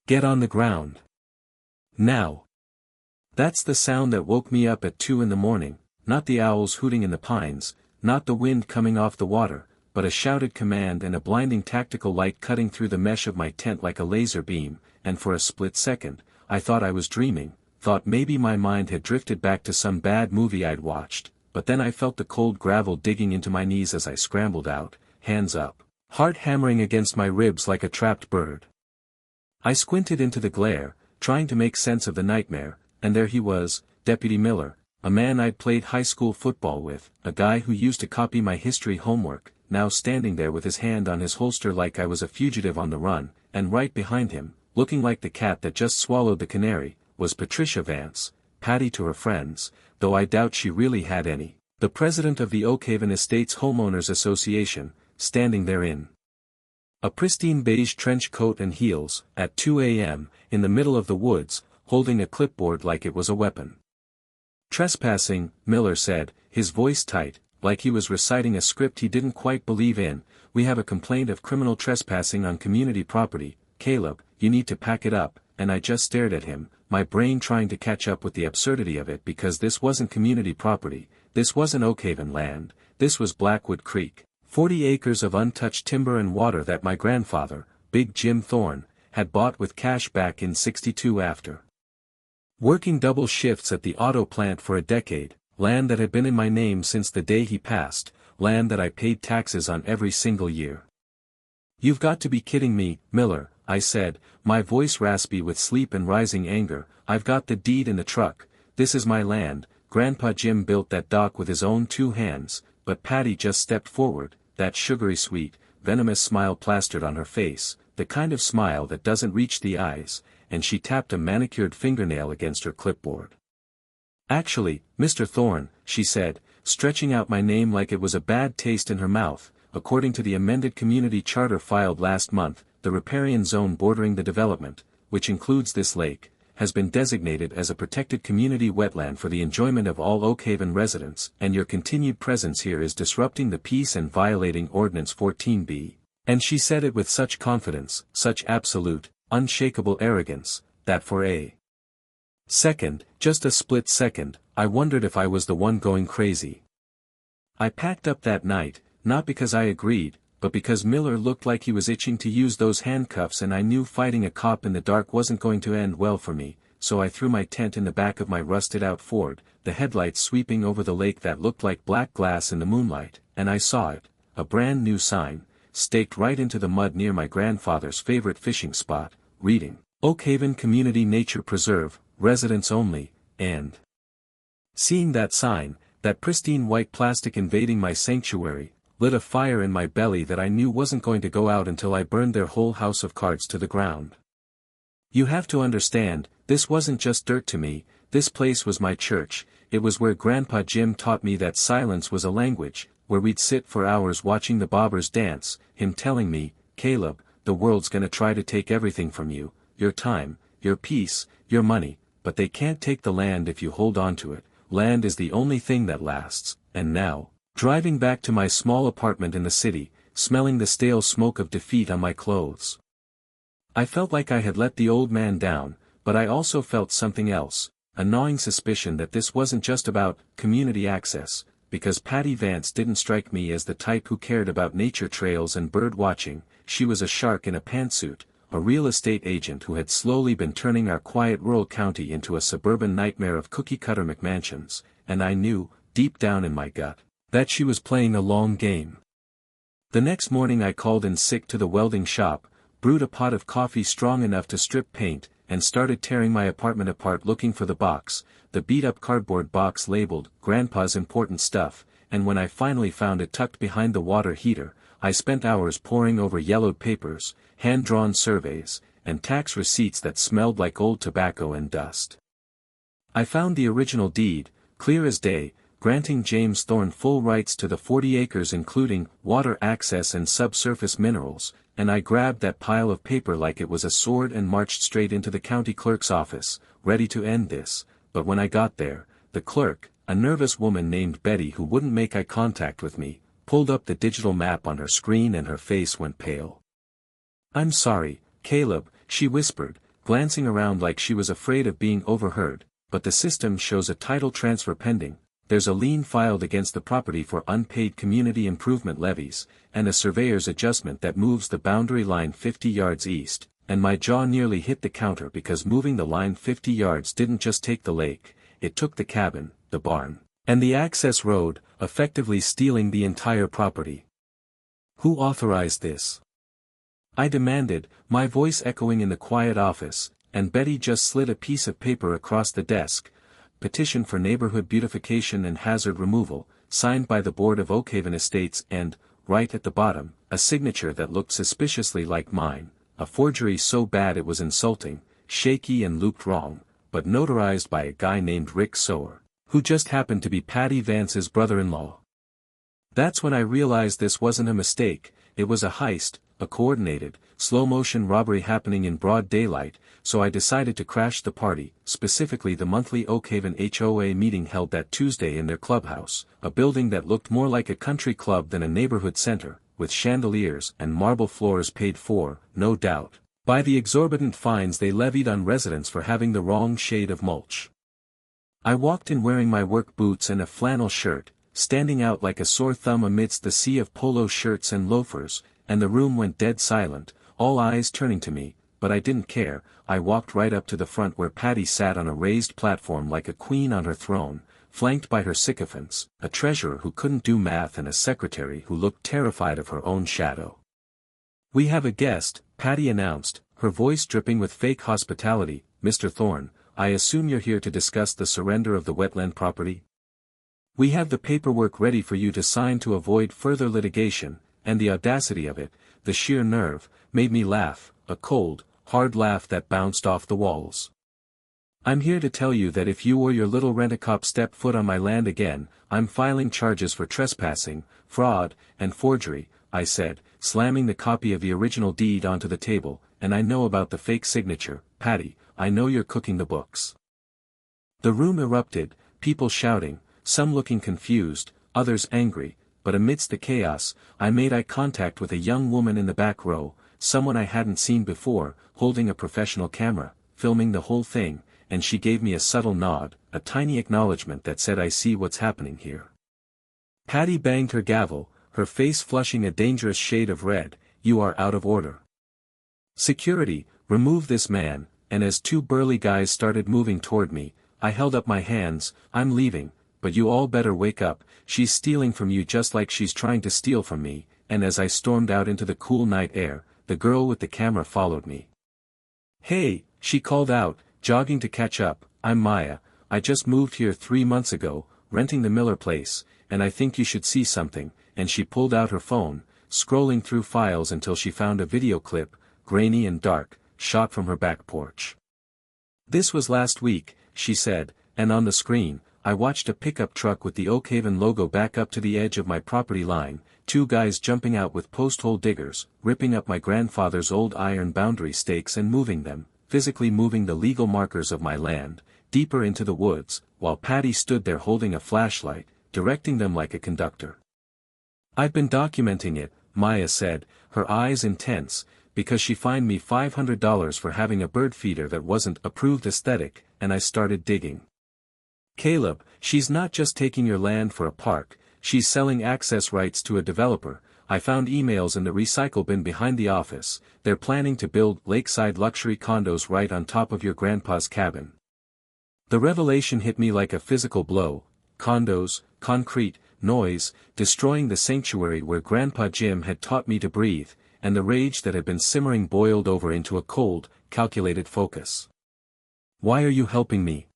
Get on the ground. Now. That's the sound that woke me up at 2 in the morning, not the owls hooting in the pines, not the wind coming off the water, but a shouted command and a blinding tactical light cutting through the mesh of my tent like a laser beam, and for a split second, I thought I was dreaming, thought maybe my mind had drifted back to some bad movie I'd watched, but then I felt the cold gravel digging into my knees as I scrambled out, hands up, heart hammering against my ribs like a trapped bird. I squinted into the glare, trying to make sense of the nightmare, and there he was, Deputy Miller, a man I'd played high school football with, a guy who used to copy my history homework, now standing there with his hand on his holster like I was a fugitive on the run, and right behind him, looking like the cat that just swallowed the canary, was Patricia Vance, Patty to her friends, though I doubt she really had any, the president of the Oakhaven Estates Homeowners Association, standing therein a pristine beige trench coat and heels, at 2 a.m., in the middle of the woods, holding a clipboard like it was a weapon. Trespassing, Miller said, his voice tight, like he was reciting a script he didn't quite believe in. We have a complaint of criminal trespassing on community property. Caleb, you need to pack it up. And I just stared at him, my brain trying to catch up with the absurdity of it, because this wasn't community property, this wasn't Oakhaven land, this was Blackwood Creek, 40 acres of untouched timber and water that my grandfather, Big Jim Thorne, had bought with cash back in '62 after working double shifts at the auto plant for a decade, land that had been in my name since the day he passed, land that I paid taxes on every single year. You've got to be kidding me, Miller, I said, my voice raspy with sleep and rising anger. I've got the deed in the truck, this is my land. Grandpa Jim built that dock with his own 2 hands, but Patty just stepped forward, that sugary sweet, venomous smile plastered on her face, the kind of smile that doesn't reach the eyes, and she tapped a manicured fingernail against her clipboard. Actually, Mr. Thorne, she said, stretching out my name like it was a bad taste in her mouth, according to the amended community charter filed last month, the riparian zone bordering the development, which includes this lake, has been designated as a protected community wetland for the enjoyment of all Oakhaven residents, and your continued presence here is disrupting the peace and violating Ordinance 14b. And she said it with such confidence, such absolute, unshakable arrogance, that for a second, just a split second, I wondered if I was the one going crazy. I packed up that night, not because I agreed, but because Miller looked like he was itching to use those handcuffs, and I knew fighting a cop in the dark wasn't going to end well for me, so I threw my tent in the back of my rusted-out Ford, the headlights sweeping over the lake that looked like black glass in the moonlight, and I saw it, a brand new sign, staked right into the mud near my grandfather's favorite fishing spot, reading, Oakhaven Community Nature Preserve, Residents Only, and seeing that sign, that pristine white plastic invading my sanctuary, lit a fire in my belly that I knew wasn't going to go out until I burned their whole house of cards to the ground. You have to understand, this wasn't just dirt to me, this place was my church, it was where Grandpa Jim taught me that silence was a language, where we'd sit for hours watching the bobbers dance, him telling me, Caleb, the world's gonna try to take everything from you, your time, your peace, your money, but they can't take the land if you hold on to it, land is the only thing that lasts. And now, driving back to my small apartment in the city, smelling the stale smoke of defeat on my clothes, I felt like I had let the old man down, but I also felt something else, a gnawing suspicion that this wasn't just about community access, because Patty Vance didn't strike me as the type who cared about nature trails and bird watching. She was a shark in a pantsuit, a real estate agent who had slowly been turning our quiet rural county into a suburban nightmare of cookie-cutter McMansions, and I knew, deep down in my gut, that she was playing a long game. The next morning I called in sick to the welding shop, brewed a pot of coffee strong enough to strip paint, and started tearing my apartment apart looking for the box, the beat-up cardboard box labeled, Grandpa's Important Stuff, and when I finally found it tucked behind the water heater, I spent hours poring over yellowed papers, hand-drawn surveys, and tax receipts that smelled like old tobacco and dust. I found the original deed, clear as day, granting James Thorne full rights to the 40 acres including water access and subsurface minerals, and I grabbed that pile of paper like it was a sword and marched straight into the county clerk's office, ready to end this. But when I got there, the clerk, a nervous woman named Betty who wouldn't make eye contact with me, pulled up the digital map on her screen and her face went pale. "I'm sorry, Caleb," she whispered, glancing around like she was afraid of being overheard, but the system shows a title transfer pending, there's a lien filed against the property for unpaid community improvement levies, and a surveyor's adjustment that moves the boundary line 50 yards east, and my jaw nearly hit the counter because moving the line 50 yards didn't just take the lake, it took the cabin, the barn, and the access road, effectively stealing the entire property. Who authorized this? I demanded, my voice echoing in the quiet office, and Betty just slid a piece of paper across the desk. Petition for neighborhood beautification and hazard removal, signed by the board of Oakhaven Estates and, right at the bottom, a signature that looked suspiciously like mine, a forgery so bad it was insulting, shaky and looped wrong, but notarized by a guy named Rick Sower, who just happened to be Patty Vance's brother-in-law. That's when I realized this wasn't a mistake, it was a heist, a coordinated, slow-motion robbery happening in broad daylight, so I decided to crash the party, specifically the monthly Oakhaven HOA meeting held that Tuesday in their clubhouse, a building that looked more like a country club than a neighborhood center, with chandeliers and marble floors paid for, no doubt, by the exorbitant fines they levied on residents for having the wrong shade of mulch. I walked in wearing my work boots and a flannel shirt, standing out like a sore thumb amidst the sea of polo shirts and loafers, and the room went dead silent, all eyes turning to me, but I didn't care. I walked right up to the front where Patty sat on a raised platform like a queen on her throne, flanked by her sycophants, a treasurer who couldn't do math and a secretary who looked terrified of her own shadow. "We have a guest," Patty announced, her voice dripping with fake hospitality. "Mr. Thorne, I assume you're here to discuss the surrender of the wetland property? We have the paperwork ready for you to sign to avoid further litigation," and the audacity of it, the sheer nerve, made me laugh, a cold, hard laugh that bounced off the walls. "I'm here to tell you that if you or your little rent-a-cop step foot on my land again, I'm filing charges for trespassing, fraud, and forgery," I said, slamming the copy of the original deed onto the table, "and I know about the fake signature, Patty, I know you're cooking the books." The room erupted, people shouting, some looking confused, others angry, but amidst the chaos, I made eye contact with a young woman in the back row, someone I hadn't seen before, holding a professional camera, filming the whole thing, and she gave me a subtle nod, a tiny acknowledgement that said I see what's happening here. Patty banged her gavel, her face flushing a dangerous shade of red. "You are out of order. Security, remove this man," and as two burly guys started moving toward me, I held up my hands. "I'm leaving, but you all better wake up, she's stealing from you just like she's trying to steal from me," and as I stormed out into the cool night air, the girl with the camera followed me. "Hey," she called out, jogging to catch up, "I'm Maya, I just moved here 3 months ago, renting the Miller place, and I think you should see something," and she pulled out her phone, scrolling through files until she found a video clip, grainy and dark, shot from her back porch. "This was last week," she said, and on the screen, I watched a pickup truck with the Oakhaven logo back up to the edge of my property line, 2 guys jumping out with post-hole diggers, ripping up my grandfather's old iron boundary stakes and moving them, physically moving the legal markers of my land, deeper into the woods, while Patty stood there holding a flashlight, directing them like a conductor. "I've been documenting it," Maya said, her eyes intense, "because she fined me $500 for having a bird feeder that wasn't approved aesthetic, and I started digging. Caleb, she's not just taking your land for a park, she's selling access rights to a developer. I found emails in the recycle bin behind the office. They're planning to build lakeside luxury condos right on top of your grandpa's cabin." The revelation hit me like a physical blow. Condos, concrete, noise, destroying the sanctuary where Grandpa Jim had taught me to breathe, and the rage that had been simmering boiled over into a cold, calculated focus. "Why are you helping me?"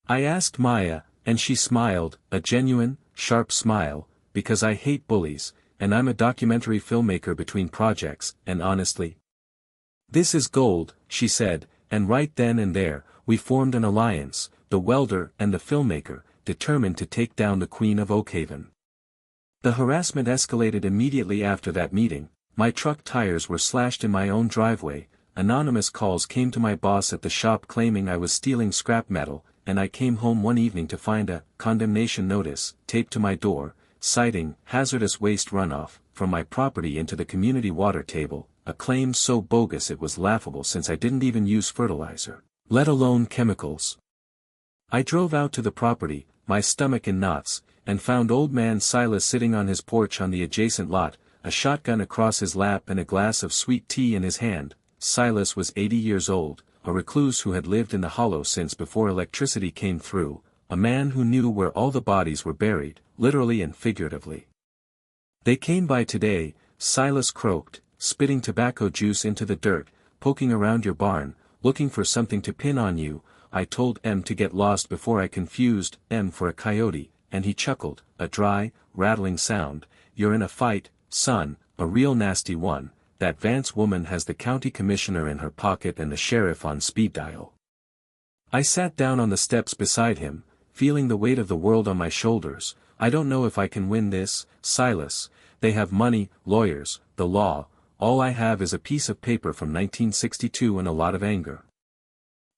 I asked Maya, and she smiled, a genuine, sharp smile, "Because I hate bullies, and I'm a documentary filmmaker between projects, and honestly, this is gold," she said, and right then and there, we formed an alliance, the welder and the filmmaker, determined to take down the Queen of Oakhaven. The harassment escalated immediately after that meeting. My truck tires were slashed in my own driveway, anonymous calls came to my boss at the shop claiming I was stealing scrap metal, and I came home one evening to find a condemnation notice taped to my door, citing hazardous waste runoff from my property into the community water table, a claim so bogus it was laughable since I didn't even use fertilizer, let alone chemicals. I drove out to the property, my stomach in knots, and found old man Silas sitting on his porch on the adjacent lot, a shotgun across his lap and a glass of sweet tea in his hand. Silas was 80 years old, a recluse who had lived in the hollow since before electricity came through, a man who knew where all the bodies were buried, literally and figuratively. They came by today, Silas croaked, spitting tobacco juice into the dirt, poking around your barn, looking for something to pin on you. I told M to get lost before I confused M for a coyote, and he chuckled, a dry, rattling sound. You're in a fight, son, a real nasty one. That Vance woman has the county commissioner in her pocket and the sheriff on speed dial. I sat down on the steps beside him, feeling the weight of the world on my shoulders. I don't know if I can win this, Silas. They have money, lawyers, the law. All I have is a piece of paper from 1962 and a lot of anger.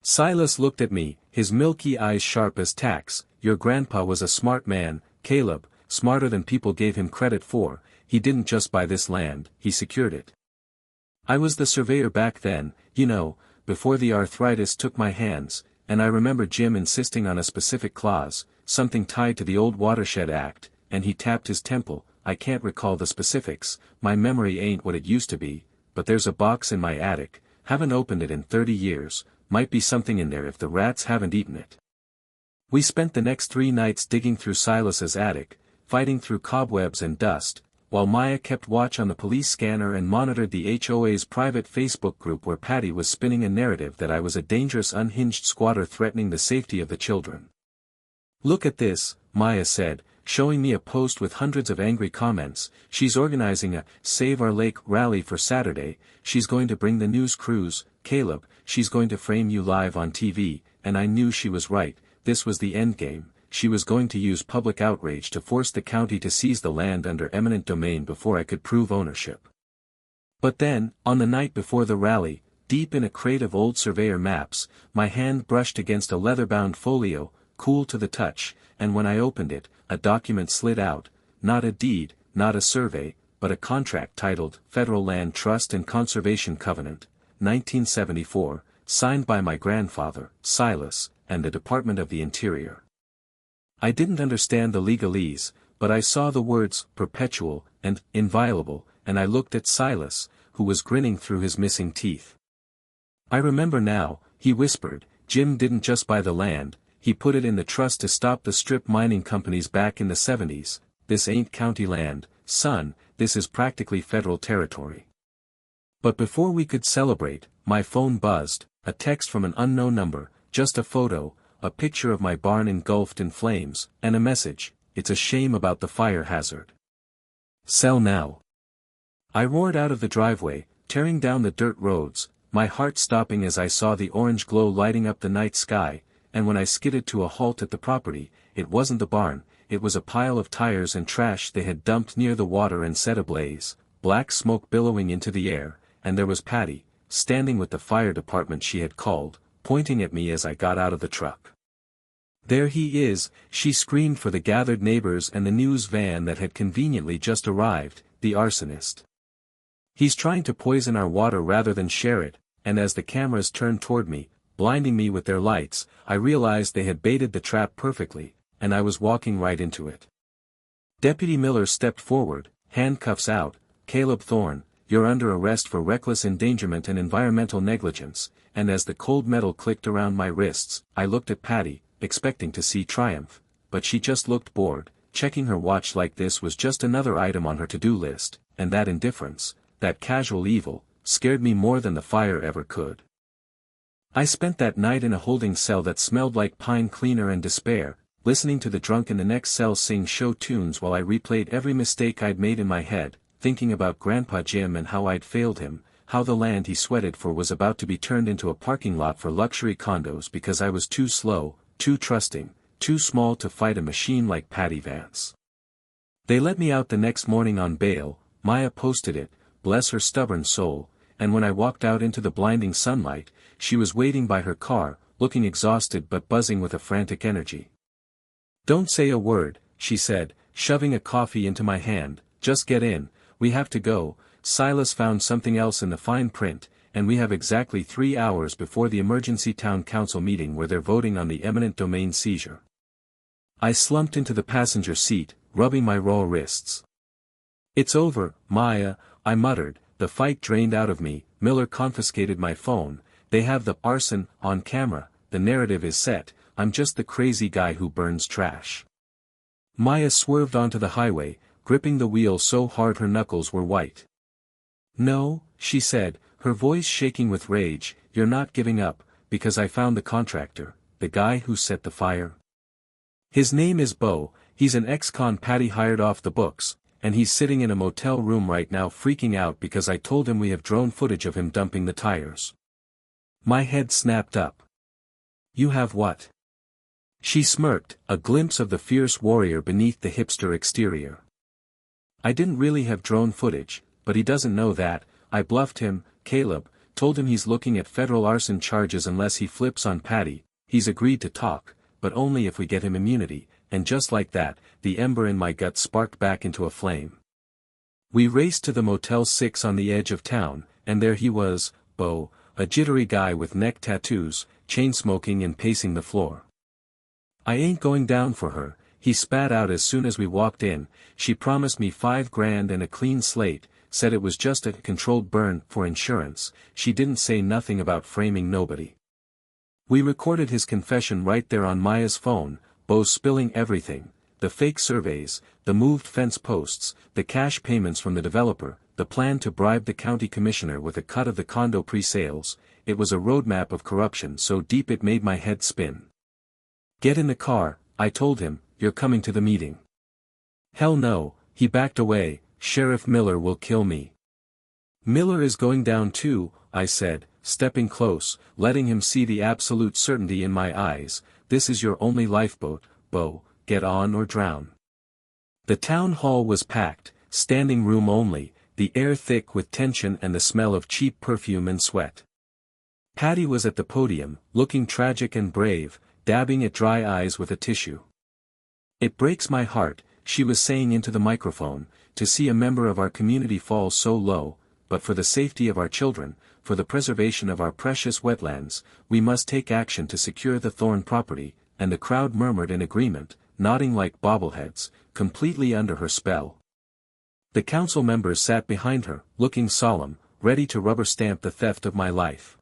Silas looked at me, his milky eyes sharp as tacks. Your grandpa was a smart man, Caleb, smarter than people gave him credit for. He didn't just buy this land, he secured it. I was the surveyor back then, you know, before the arthritis took my hands, and I remember Jim insisting on a specific clause, something tied to the old Watershed Act, and he tapped his temple. I can't recall the specifics, my memory ain't what it used to be, but there's a box in my attic, haven't opened it in 30 years, might be something in there if the rats haven't eaten it. We spent the next 3 nights digging through Silas's attic, fighting through cobwebs and dust, while Maya kept watch on the police scanner and monitored the HOA's private Facebook group where Patty was spinning a narrative that I was a dangerous unhinged squatter threatening the safety of the children. Look at this, Maya said, showing me a post with hundreds of angry comments. She's organizing a Save Our Lake rally for Saturday. She's going to bring the news crews, Caleb, she's going to frame you live on TV, and I knew she was right. This was the endgame. She was going to use public outrage to force the county to seize the land under eminent domain before I could prove ownership. But then, on the night before the rally, deep in a crate of old surveyor maps, my hand brushed against a leather-bound folio, cool to the touch, and when I opened it, a document slid out, not a deed, not a survey, but a contract titled Federal Land Trust and Conservation Covenant, 1974, signed by my grandfather, Silas, and the Department of the Interior. I didn't understand the legalese, but I saw the words perpetual and inviolable, and I looked at Silas, who was grinning through his missing teeth. I remember now, he whispered, Jim didn't just buy the land, he put it in the trust to stop the strip mining companies back in the 70s. This ain't county land, son, this is practically federal territory. But before we could celebrate, my phone buzzed, a text from an unknown number, just a photo, a picture of my barn engulfed in flames, and a message, it's a shame about the fire hazard. Sell now. I roared out of the driveway, tearing down the dirt roads, my heart stopping as I saw the orange glow lighting up the night sky, and when I skidded to a halt at the property, it wasn't the barn, it was a pile of tires and trash they had dumped near the water and set ablaze, black smoke billowing into the air, and there was Patty, standing with the fire department she had called, pointing at me as I got out of the truck. There he is, she screamed for the gathered neighbors and the news van that had conveniently just arrived, the arsonist. He's trying to poison our water rather than share it, and as the cameras turned toward me, blinding me with their lights, I realized they had baited the trap perfectly, and I was walking right into it. Deputy Miller stepped forward, handcuffs out, Caleb Thorne, you're under arrest for reckless endangerment and environmental negligence, and as the cold metal clicked around my wrists, I looked at Patty, expecting to see triumph, but she just looked bored. Checking her watch like this was just another item on her to-do list, and that indifference, that casual evil, scared me more than the fire ever could. I spent that night in a holding cell that smelled like pine cleaner and despair, listening to the drunk in the next cell sing show tunes while I replayed every mistake I'd made in my head, thinking about Grandpa Jim and how I'd failed him, how the land he sweated for was about to be turned into a parking lot for luxury condos because I was too slow, too trusting, too small to fight a machine like Patty Vance. They let me out the next morning on bail, Maya posted it, bless her stubborn soul, and when I walked out into the blinding sunlight, she was waiting by her car, looking exhausted but buzzing with a frantic energy. Don't say a word, she said, shoving a coffee into my hand, just get in, we have to go. Silas found something else in the fine print, and we have exactly 3 hours before the emergency town council meeting where they're voting on the eminent domain seizure. I slumped into the passenger seat, rubbing my raw wrists. It's over, Maya, I muttered, the fight drained out of me. Miller confiscated my phone, they have the arson on camera, the narrative is set, I'm just the crazy guy who burns trash. Maya swerved onto the highway, gripping the wheel so hard her knuckles were white. No, she said, her voice shaking with rage, you're not giving up, because I found the contractor, the guy who set the fire. His name is Bo, he's an ex-con Patty hired off the books, and he's sitting in a motel room right now freaking out because I told him we have drone footage of him dumping the tires. My head snapped up. You have what? She smirked, a glimpse of the fierce warrior beneath the hipster exterior. I didn't really have drone footage, but he doesn't know that. I bluffed him, Caleb, told him he's looking at federal arson charges unless he flips on Patty. He's agreed to talk, but only if we get him immunity, and just like that, the ember in my gut sparked back into a flame. We raced to the Motel 6 on the edge of town, and there he was, Bo, a jittery guy with neck tattoos, chain-smoking and pacing the floor. I ain't going down for her, he spat out as soon as we walked in. She promised me $5,000 and a clean slate, said it was just a controlled burn for insurance. She didn't say nothing about framing nobody. We recorded his confession right there on Maya's phone, Bo spilling everything, the fake surveys, the moved fence posts, the cash payments from the developer, the plan to bribe the county commissioner with a cut of the condo pre-sales. It was a roadmap of corruption so deep it made my head spin. Get in the car, I told him, you're coming to the meeting. Hell no, he backed away, Sheriff Miller will kill me. Miller is going down too, I said, stepping close, letting him see the absolute certainty in my eyes. This is your only lifeboat, Bo, get on or drown. The town hall was packed, standing room only, the air thick with tension and the smell of cheap perfume and sweat. Patty was at the podium, looking tragic and brave, dabbing at dry eyes with a tissue. It breaks my heart, she was saying into the microphone, to see a member of our community fall so low, but for the safety of our children, for the preservation of our precious wetlands, we must take action to secure the Thorne property, and the crowd murmured in agreement, nodding like bobbleheads, completely under her spell. The council members sat behind her, looking solemn, ready to rubber stamp the theft of my life.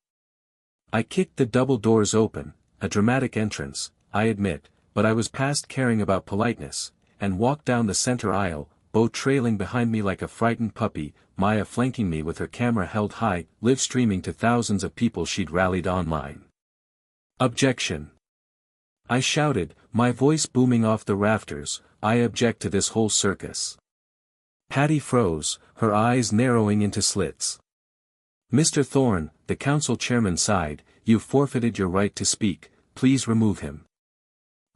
I kicked the double doors open, a dramatic entrance, I admit, but I was past caring about politeness, and walked down the center aisle, Bo trailing behind me like a frightened puppy, Maya flanking me with her camera held high, live streaming to thousands of people she'd rallied online. Objection! I shouted, my voice booming off the rafters, I object to this whole circus. Patty froze, her eyes narrowing into slits. Mr. Thorne, the council chairman sighed, you've forfeited your right to speak, please remove him.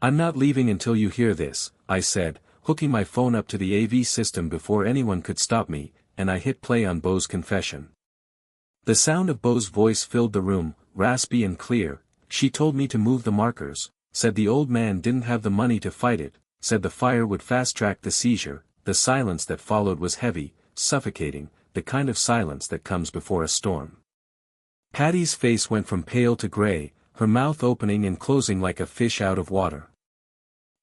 I'm not leaving until you hear this, I said, hooking my phone up to the AV system before anyone could stop me, and I hit play on Bo's confession. The sound of Bo's voice filled the room, raspy and clear. She told me to move the markers, said the old man didn't have the money to fight it, said the fire would fast-track the seizure. The silence that followed was heavy, suffocating, the kind of silence that comes before a storm. Patty's face went from pale to gray, her mouth opening and closing like a fish out of water.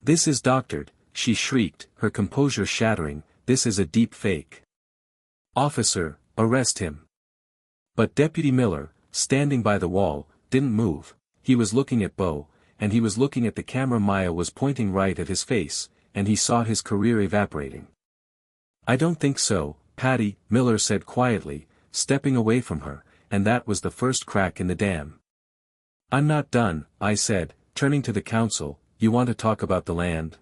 This is doctored, she shrieked, her composure shattering, this is a deep fake. Officer, arrest him. But Deputy Miller, standing by the wall, didn't move. He was looking at Bo, and he was looking at the camera Maya was pointing right at his face, and he saw his career evaporating. I don't think so, Patty, Miller said quietly, stepping away from her, and that was the first crack in the dam. I'm not done, I said, turning to the council, you want to talk about the land?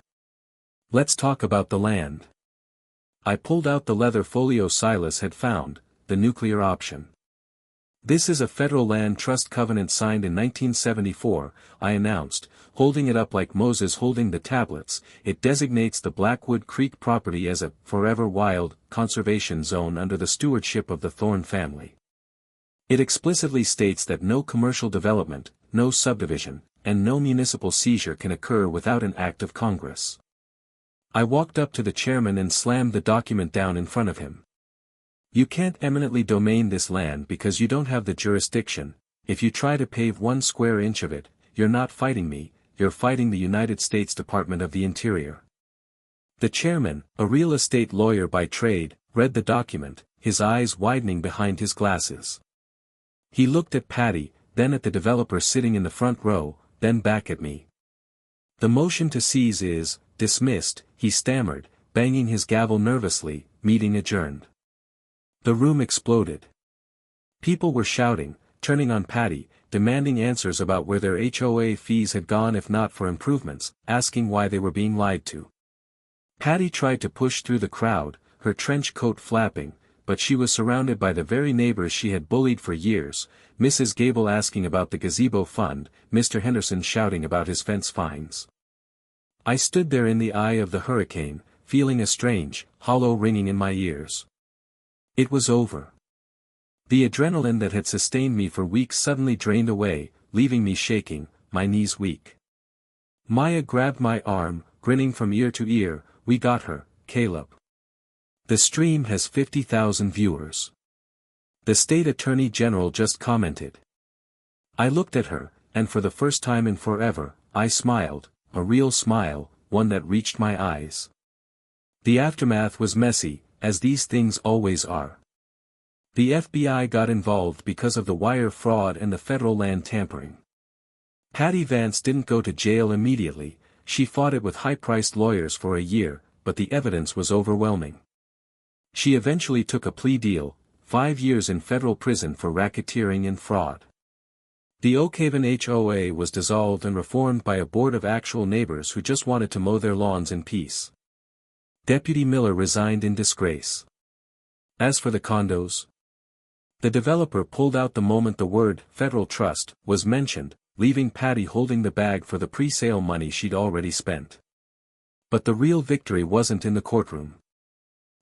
Let's talk about the land. I pulled out the leather folio Silas had found, the nuclear option. This is a federal land trust covenant signed in 1974, I announced, holding it up like Moses holding the tablets. It designates the Blackwood Creek property as a forever wild conservation zone under the stewardship of the Thorne family. It explicitly states that no commercial development, no subdivision, and no municipal seizure can occur without an act of Congress. I walked up to the chairman and slammed the document down in front of him. You can't eminently domain this land because you don't have the jurisdiction. If you try to pave 1 square inch of it, you're not fighting me, you're fighting the United States Department of the Interior. The chairman, a real estate lawyer by trade, read the document, his eyes widening behind his glasses. He looked at Patty, then at the developer sitting in the front row, then back at me. "The motion to seize is dismissed," he stammered, banging his gavel nervously. "Meeting adjourned." The room exploded. People were shouting, turning on Patty, demanding answers about where their HOA fees had gone if not for improvements, asking why they were being lied to. Patty tried to push through the crowd, her trench coat flapping, but she was surrounded by the very neighbors she had bullied for years, Mrs. Gable asking about the gazebo fund, Mr. Henderson shouting about his fence fines. I stood there in the eye of the hurricane, feeling a strange, hollow ringing in my ears. It was over. The adrenaline that had sustained me for weeks suddenly drained away, leaving me shaking, my knees weak. Maya grabbed my arm, grinning from ear to ear. "We got her, Caleb. The stream has 50,000 viewers. The state attorney general just commented." I looked at her, and for the first time in forever, I smiled, a real smile, one that reached my eyes. The aftermath was messy, as these things always are. The FBI got involved because of the wire fraud and the federal land tampering. Patty Vance didn't go to jail immediately. She fought it with high-priced lawyers for a year, but the evidence was overwhelming. She eventually took a plea deal, 5 years in federal prison for racketeering and fraud. The Oakhaven HOA was dissolved and reformed by a board of actual neighbors who just wanted to mow their lawns in peace. Deputy Miller resigned in disgrace. As for the condos, the developer pulled out the moment the word "federal trust" was mentioned, leaving Patty holding the bag for the pre-sale money she'd already spent. But the real victory wasn't in the courtroom.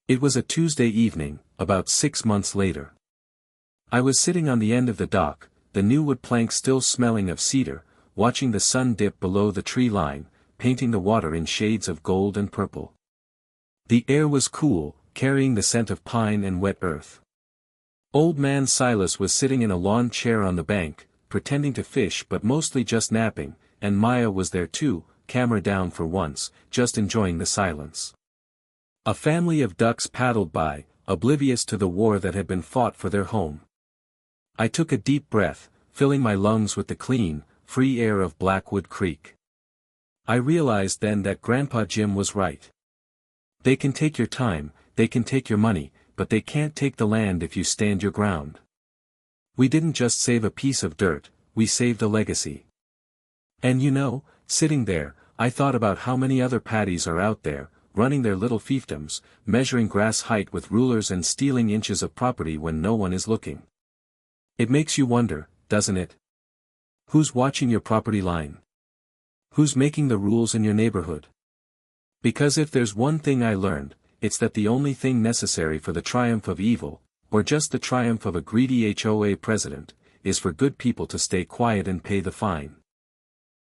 It was a Tuesday evening, about 6 months later. I was sitting on the end of the dock, the new wood plank still smelling of cedar, watching the sun dip below the tree line, painting the water in shades of gold and purple. The air was cool, carrying the scent of pine and wet earth. Old man Silas was sitting in a lawn chair on the bank, pretending to fish but mostly just napping, and Maya was there too, camera down for once, just enjoying the silence. A family of ducks paddled by, oblivious to the war that had been fought for their home. I took a deep breath, filling my lungs with the clean, free air of Blackwood Creek. I realized then that Grandpa Jim was right. They can take your time, they can take your money, but they can't take the land if you stand your ground. We didn't just save a piece of dirt, we saved a legacy. And you know, sitting there, I thought about how many other Patties are out there, running their little fiefdoms, measuring grass height with rulers and stealing inches of property when no one is looking. It makes you wonder, doesn't it? Who's watching your property line? Who's making the rules in your neighborhood? Because if there's one thing I learned, it's that the only thing necessary for the triumph of evil, or just the triumph of a greedy HOA president, is for good people to stay quiet and pay the fine.